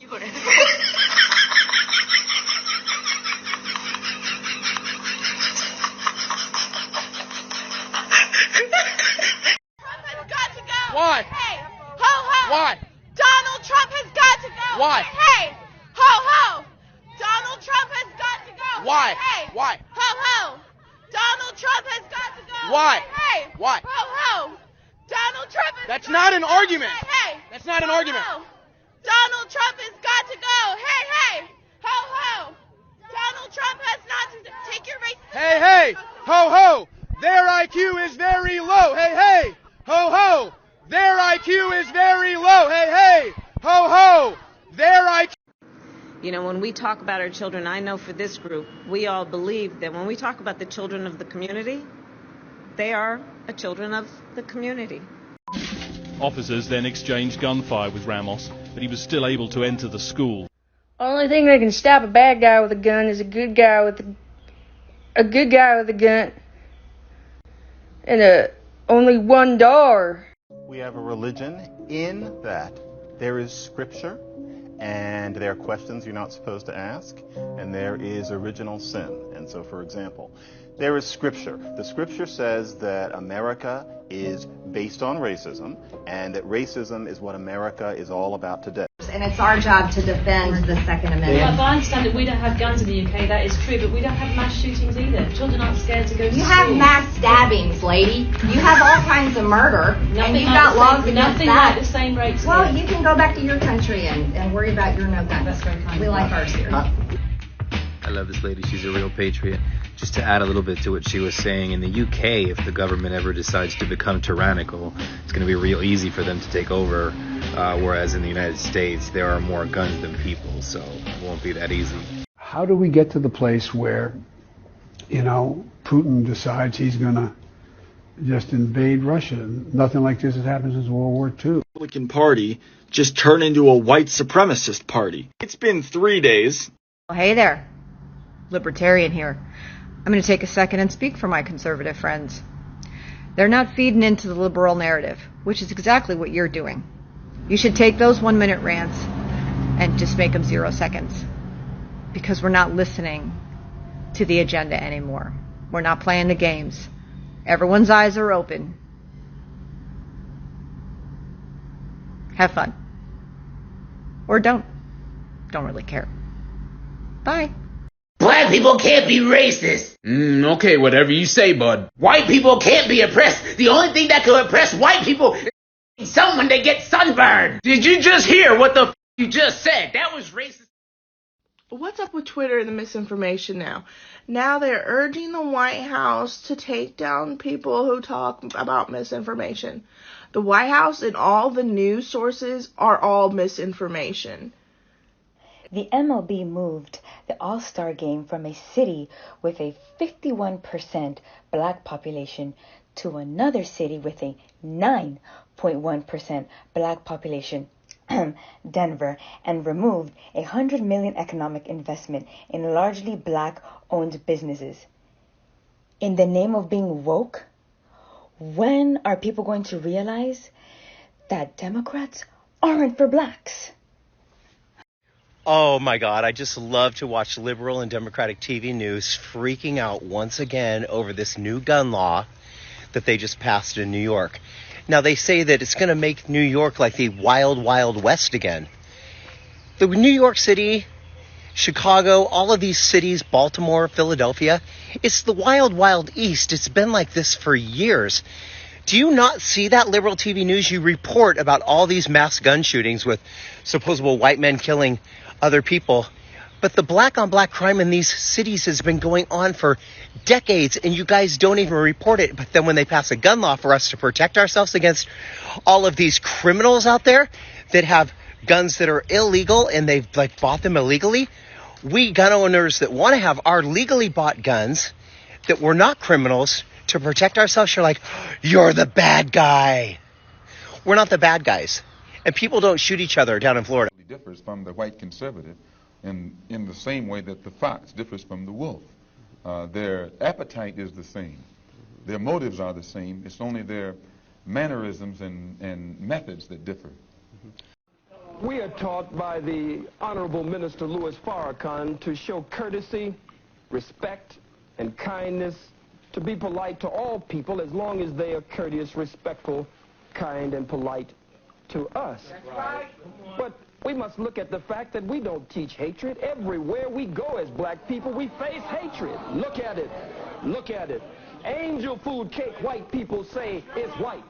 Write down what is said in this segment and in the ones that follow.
Why? Hey, ho ho! Why? Donald Trump has got to go! Why? Hey, ho ho! Donald Trump has got to go! Why? Hey, Why? ho ho! Donald Trump has got to go! Why? Hey, Why? ho ho! Donald Trump has That's got not to an go. argument. Hey, That's not an ho, argument. ho. Donald Trump has got to go! Hey, hey, ho ho! Donald Trump has not to take your race. Hey, hey, ho, ho, their IQ is very low. Hey, hey, ho, ho, their IQ is very low. Hey, hey, ho, ho, their IQ. You know, when we talk about our children, I know for this group, we all believe that when we talk about the children of the community, they are the children of the community. Officers then exchanged gunfire with Ramos, but he was still able to enter the school. Only thing that can stop a bad guy with a gun is a good guy with a good guy with a gun. And only one door. We have a religion in that there is scripture, and there are questions you're not supposed to ask, and there is original sin. And so, for example, there is scripture. The scripture says that America is based on racism, and that racism is what America is all about today. And it's our job to defend the Second Amendment. Well, I understand that we don't have guns in the UK, that is true, but we don't have mass shootings either. Children aren't scared to go to school. You have mass stabbings, lady. You have all kinds of murder, and you've got laws against nothing that. like the same rates. Well, you can go back to your country and worry about your no guns. That's very kind. We like ours here. I love this lady. She's a real patriot. Just to add a little bit to what she was saying, in the UK, if the government ever decides to become tyrannical, it's going to be real easy for them to take over, whereas in the United States, there are more guns than people, so it won't be that easy. How do we get to the place where, you know, Putin decides he's going to just invade Russia? Nothing like this has happened since World War II. The Republican Party just turned into a white supremacist party. It's been 3 days. Well, hey there, Libertarian here. I'm going to take a second and speak for my conservative friends. They're not feeding into the liberal narrative, which is exactly what you're doing. You should take those 1-minute rants and just make them 0 seconds. Because we're not listening to the agenda anymore. We're not playing the games. Everyone's eyes are open. Have fun. Or don't. Don't really care. Bye. Black people can't be racist. Okay, whatever you say, bud. White people can't be oppressed. The only thing that can oppress white people is someone that gets sunburned. Did you just hear what the you just said? That was racist. What's up with Twitter and the misinformation now? Now they're urging the White House to take down people who talk about misinformation. The White House and all the news sources are all misinformation. The MLB moved the All-Star game from a city with a 51% black population to another city with a 9.1% black population, Denver, and removed $100 million economic investment in largely black-owned businesses. In the name of being woke, when are people going to realize that Democrats aren't for blacks? Oh my God, I just love to watch liberal and Democratic TV news freaking out once again over this new gun law that they just passed in New York. Now they say that it's going to make New York like the wild, wild west again. The New York City, Chicago, all of these cities, Baltimore, Philadelphia, it's the wild, wild east. It's been like this for years. Do you not see that liberal TV news? You report about all these mass gun shootings with supposable white men killing other people. But the black on black crime in these cities has been going on for decades, and you guys don't even report it. But then when they pass a gun law for us to protect ourselves against all of these criminals out there that have guns that are illegal and they've like bought them illegally, we gun owners that want to have our legally bought guns that we're not criminals to protect ourselves, you're like, you're the bad guy. We're not the bad guys. And people don't shoot each other down in Florida. It differs from the white conservative in the same way that the fox differs from the wolf. Their appetite is the same. Their motives are the same. It's only their mannerisms and methods that differ. We are taught by the Honorable Minister Louis Farrakhan to show courtesy, respect, and kindness, to be polite to all people as long as they are courteous, respectful, kind, and polite to us. That's right. But we must look at the fact that we don't teach hatred. Everywhere we go as black people, we face hatred. Look at it. Look at it. Angel food cake, white people say, is white.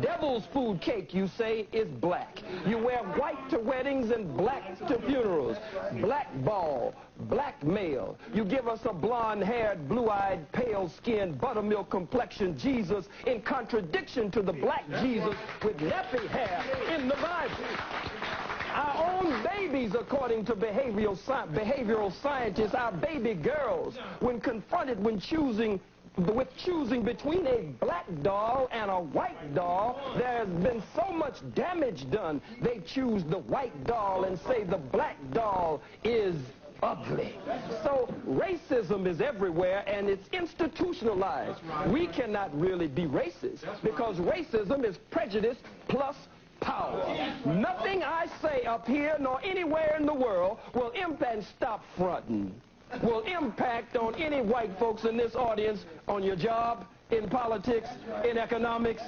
Devil's food cake, you say, is black. You wear white to weddings and black to funerals. Blackball, blackmail. You give us a blonde-haired, blue-eyed, pale-skinned, buttermilk complexion Jesus in contradiction to the black Jesus with nappy hair in the Bible. Our own babies, according to behavioral scientists, our baby girls, when confronted with choosing between a black doll and a white doll, there's been so much damage done, they choose the white doll and say the black doll is ugly. So racism is everywhere, and it's institutionalized. We cannot really be racist because racism is prejudice plus power. Nothing I say up here nor anywhere in the world will impact stop fronting. Will impact on any white folks in this audience, on your job, in politics, in economics,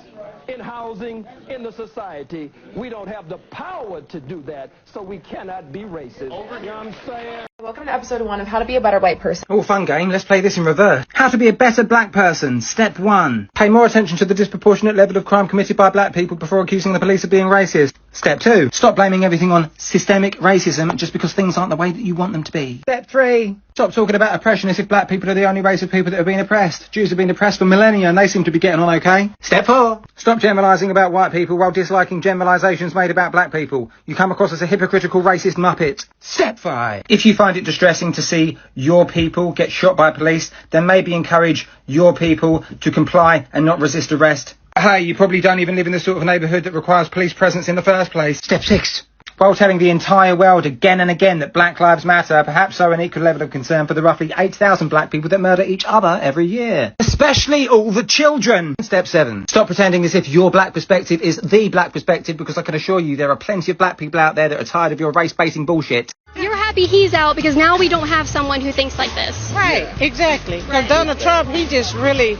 in housing, in the society. We don't have the power to do that, so we cannot be racist. You know what I'm saying? Welcome to episode 1 of How to Be a Better White Person. Oh, fun game. Let's play this in reverse. How to be a better black person. Step 1. Pay more attention to the disproportionate level of crime committed by black people before accusing the police of being racist. Step 2. Stop blaming everything on systemic racism just because things aren't the way that you want them to be. Step 3. Stop talking about oppression as if black people are the only race of people that have been oppressed. Jews have been oppressed for millennia and they seem to be getting on okay. Step 4. Stop generalising about white people while disliking generalisations made about black people. You come across as a hypocritical racist muppet. Step 5. If you find it distressing to see your people get shot by police, then maybe encourage your people to comply and not resist arrest. Hey, you probably don't even live in the sort of neighbourhood that requires police presence in the first place. Step 6. While telling the entire world again and again that Black Lives Matter, perhaps show an equal level of concern for the roughly 8,000 black people that murder each other every year. Especially all the children. Step 7. Stop pretending as if your black perspective is the black perspective, because I can assure you there are plenty of black people out there that are tired of your race-basing bullshit. You're happy he's out because now we don't have someone who thinks like this. Right, exactly. Because Donald Trump, he just really...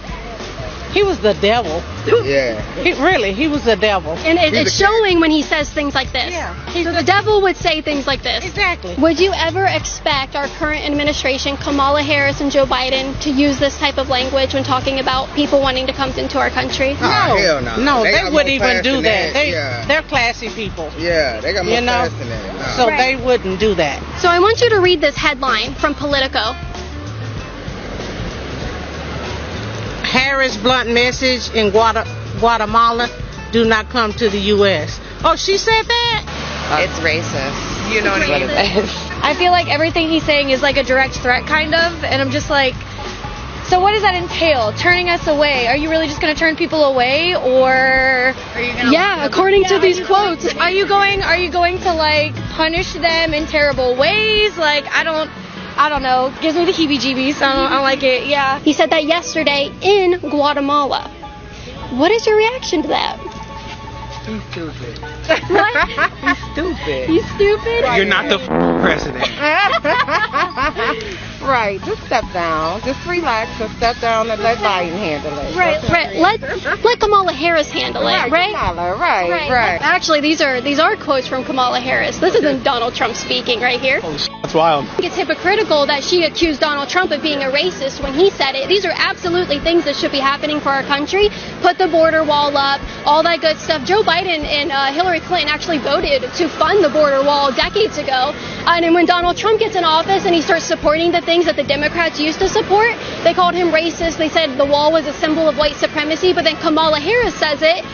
He was the devil. Yeah. He was the devil. And it's showing when he says things like this. Yeah. So the devil would say things like this. Exactly. Would you ever expect our current administration, Kamala Harris and Joe Biden, to use this type of language when talking about people wanting to come into our country? No. Hell no. No, they got wouldn't more even class do than that. They're classy people. Yeah, they got more class than that. No. So they wouldn't do that. So I want you to read this headline from Politico. Harris blunt message in Guatemala, do not come to the U.S. Oh, she said that? It's racist. You know what I mean? I feel like everything he's saying is like a direct threat, kind of, and I'm just like, so what does that entail? Turning us away? Are you really just going to turn people away, or? Are you gonna according to these quotes, are you going to like punish them in terrible ways? Like, I don't know. Gives me the heebie-jeebies. I don't like it. Yeah. He said that yesterday in Guatemala. What is your reaction to that? He's stupid. What? He's stupid. He's stupid? You're not the president. Right. Just step down. Just relax and step down and let Biden handle it. Right. Let Kamala Harris handle it. Right. Kamala, right. Actually, these are quotes from Kamala Harris. This isn't Donald Trump speaking right here. That's wild. I think it's hypocritical that she accused Donald Trump of being a racist when he said it. These are absolutely things that should be happening for our country. Put the border wall up, all that good stuff. Joe Biden and Hillary Clinton actually voted to fund the border wall decades ago. And then when Donald Trump gets in office and he starts supporting the things that the Democrats used to support, they called him racist. They said the wall was a symbol of white supremacy. But then Kamala Harris says it,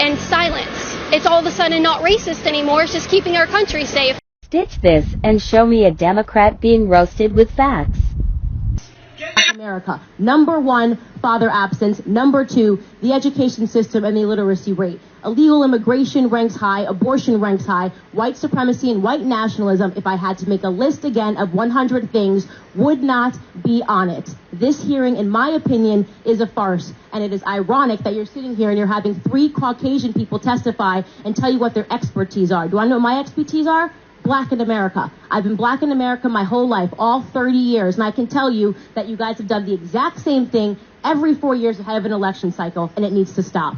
and silence. It's all of a sudden not racist anymore. It's just keeping our country safe. Stitch this and show me a Democrat being roasted with facts. America. Number one, father absence. Number two, the education system and the illiteracy rate. Illegal immigration ranks high, abortion ranks high, white supremacy and white nationalism, if I had to make a list again of 100 things, would not be on it. This hearing, in my opinion, is a farce, and it is ironic that you're sitting here and you're having 3 Caucasian people testify and tell you what their expertise are. Do I know what my expertise are? Black in America. I've been black in America my whole life, all 30 years, and I can tell you that you guys have done the exact same thing every 4 years ahead of an election cycle, and it needs to stop.